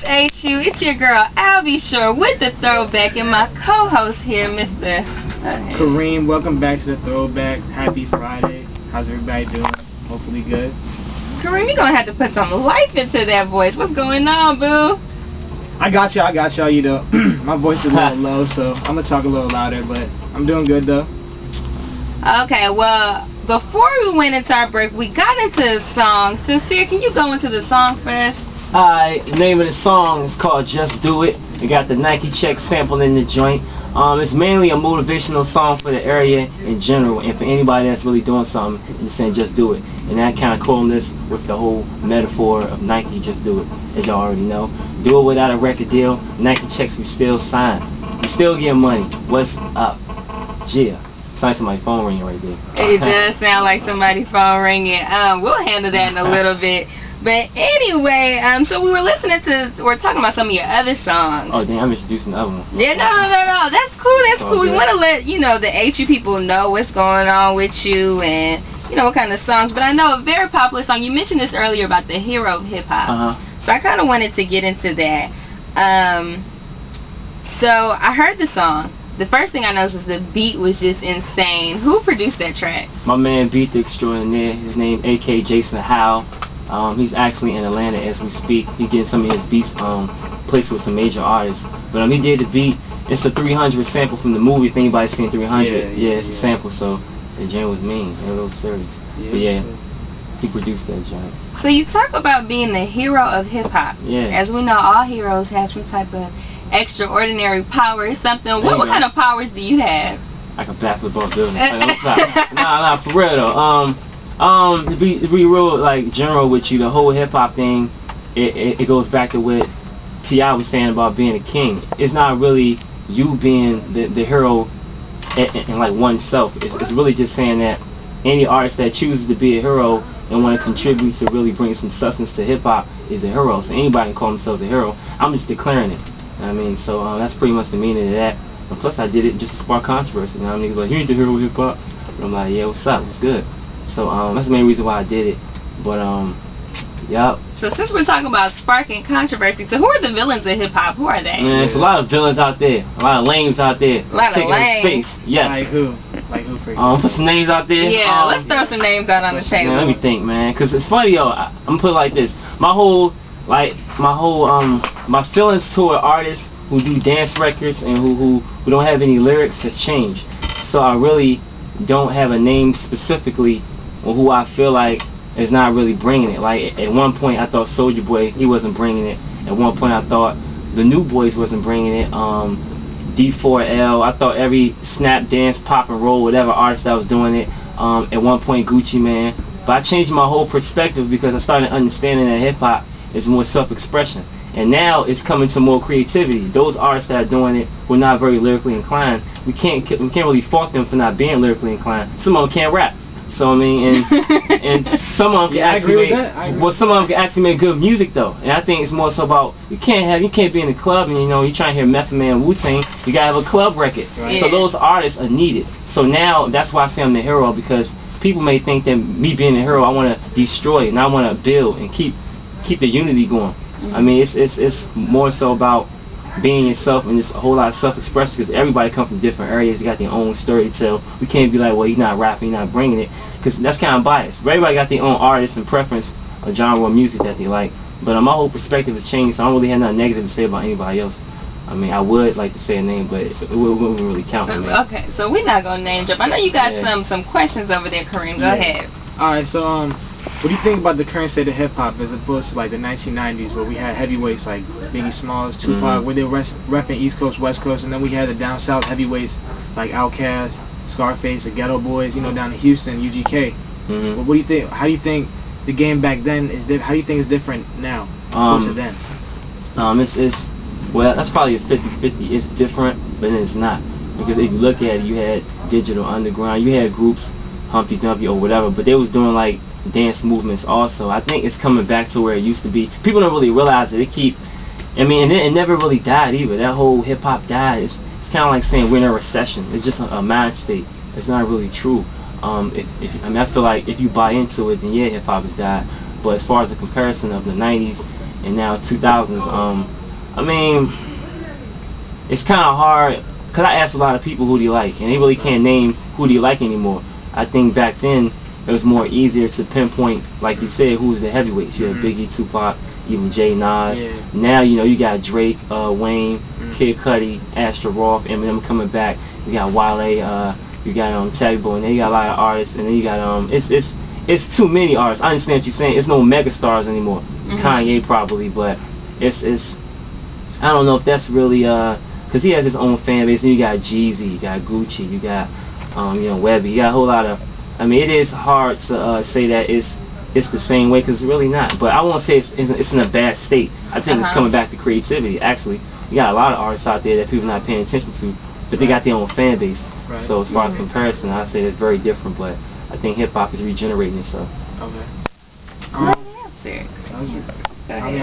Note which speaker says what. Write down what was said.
Speaker 1: WHU. It's your girl, Albie Shore, with the throwback, and my co-host here, Mr.
Speaker 2: Kareem. Welcome back to the throwback. Happy Friday. How's everybody doing? Hopefully good.
Speaker 1: Kareem, you're gonna have to put some life into that voice. What's going on, boo?
Speaker 2: I got y'all. You know, my voice is a little low, so I'm gonna talk a little louder, but I'm doing good though.
Speaker 1: Okay, well, before we went into our break, we got into the song. Soncier, can you go into the song first?
Speaker 3: Alright, the name of the song is called Just Do It. It got the Nike check sample in the joint. It's mainly a motivational song for the area in general, and for anybody that's really doing something and just saying just do it. And that kind of correlates with the whole metaphor of Nike, just do it, as y'all already know. Do it without a record deal. Nike checks we still sign. We still get money. What's up? Yeah. Sounds like somebody's phone ringing right there.
Speaker 1: It does sound like somebody's phone ringing. We'll handle that in a little bit. But anyway, so we're talking about some of your other songs.
Speaker 3: Oh, damn, I'm introducing the other one.
Speaker 1: Yeah, no. That's cool. We want to let, the HU people know what's going on with you and, what kind of songs. But I know a very popular song. You mentioned this earlier about the hero of hip-hop.
Speaker 3: Uh-huh.
Speaker 1: So I kind of wanted to get into that. So I heard the song. The first thing I noticed was the beat was just insane. Who produced that track?
Speaker 3: My man Beat the Extraordinaire. His name A.K. Jason Howe. He's actually in Atlanta as we speak. He's getting some of his beats placed with some major artists. But he did the beat. It's the 300 sample from the movie. If anybody's seen 300, it's a sample. So the jam was mean. A little serious. But he produced that joint.
Speaker 1: So you talk about being the hero of hip hop.
Speaker 3: Yeah.
Speaker 1: As we know, all heroes have some type of extraordinary power or something. What kind of powers do you have?
Speaker 3: I can backflip off buildings. Nah, for real though. To be real, like, general with you, the whole hip-hop thing, it goes back to what T.I. was saying about being a king. It's not really you being the hero in like oneself. It's really just saying that any artist that chooses to be a hero and want to contribute to really bring some substance to hip-hop is a hero. So anybody can call themselves a hero. I'm just declaring it. So that's pretty much the meaning of that. And plus, I did it just to spark controversy. Niggas like, you ain't the hero of hip-hop. I'm like, yeah, what's up? What's good? So that's the main reason why I did it. But yup.
Speaker 1: So since we're talking about sparking controversy, so who are the villains of hip hop? Who are they?
Speaker 3: Man, there's a lot of villains out there. A lot of lames out there.
Speaker 1: A lot of lames.
Speaker 3: Yes.
Speaker 2: Like who? For example?
Speaker 3: Put some names out there.
Speaker 1: Yeah, let's throw some names out on the table.
Speaker 3: Let me think, man. Cause it's funny, yo. I'm gonna put it like this. My feelings toward artists who do dance records and who don't have any lyrics has changed. So I really don't have a name specifically on who I feel like is not really bringing it. Like at one point I thought Soulja Boy, he wasn't bringing it. At one point I thought the New Boys wasn't bringing it. D4L, I thought every snap, dance, pop and roll, whatever artist that was doing it. At one point Gucci Man. But I changed my whole perspective because I started understanding that hip hop is more self-expression. And now it's coming to more creativity. Those artists that are doing it who are not very lyrically inclined, we can't really fault them for not being lyrically inclined. Some of them can't rap. So and some of them can actually make good music though. And I think it's more so about you can't be in a club and you're trying to hear Method Man, Wu-Tang. You gotta have a club record.
Speaker 2: Right.
Speaker 3: So those artists are needed. So now that's why I say I'm the hero, because people may think that me being the hero, I want to destroy and I want to build and keep the unity going. It's more so about being yourself and just a whole lot of self-expression, because everybody comes from different areas. You got their own story to tell. We can't be like, well, he's not rapping, he's not bringing it, because that's kind of biased. But everybody got their own artist and preference or genre of music that they like. But my whole perspective has changed, so I don't really have nothing negative to say about anybody else. I would like to say a name, but it wouldn't really count for me.
Speaker 1: Okay, so we're not gonna name drop. I know you got some questions over there, Kareem. Go ahead.
Speaker 2: All right, so what do you think about the current state of hip hop as opposed to like the 1990s, where we had heavyweights like Biggie Smalls, Tupac, where they were repping East Coast, West Coast, and then we had the down south heavyweights like Outkast, Scarface, the Ghetto Boys, down in Houston, UGK. But what do you think? How do you think the game back then is? How do you think it's different now versus then?
Speaker 3: Well, that's probably a 50-50. It's different, but it's not, because if you look at it, you had Digital Underground, you had groups, Humpty Dumpty or whatever, but they was doing like dance movements also. I think it's coming back to where it used to be. People don't really realize it. And it never really died either. That whole hip hop died. It's kind of like saying we're in a recession. It's just a mind state. It's not really true. I feel like if you buy into it, then yeah, hip hop has died. But as far as the comparison of the 90s and now 2000s. I mean, it's kind of hard, because I asked a lot of people who do you like, and they really can't name who do you like anymore. I think back then, it was more easier to pinpoint, like you said, who's the heavyweights. You had Biggie, Tupac, even Jay, Nas.
Speaker 2: Yeah.
Speaker 3: Now, you know, you got Drake, Wayne, Kid Cudi, Asher Roth, Eminem coming back. You got Wale, you got Taggy Boy, and then you got a lot of artists, and then you got it's too many artists. I understand what you're saying. It's no mega stars anymore. Kanye probably, but it's I don't know if that's really because he has his own fan base. And you got Jeezy, you got Gucci, you got you know, Webby. You got a whole lot of. I mean, it is hard to say that it's the same way, because it's really not. But I won't say it's in a bad state. I think it's coming back to creativity. Actually, you got a lot of artists out there that people are not paying attention to, but they got their own fan base.
Speaker 2: Right.
Speaker 3: So as far as comparison, I say it's very different. But I think hip hop is regenerating itself.
Speaker 2: Okay.
Speaker 1: Great answer.
Speaker 2: I mean,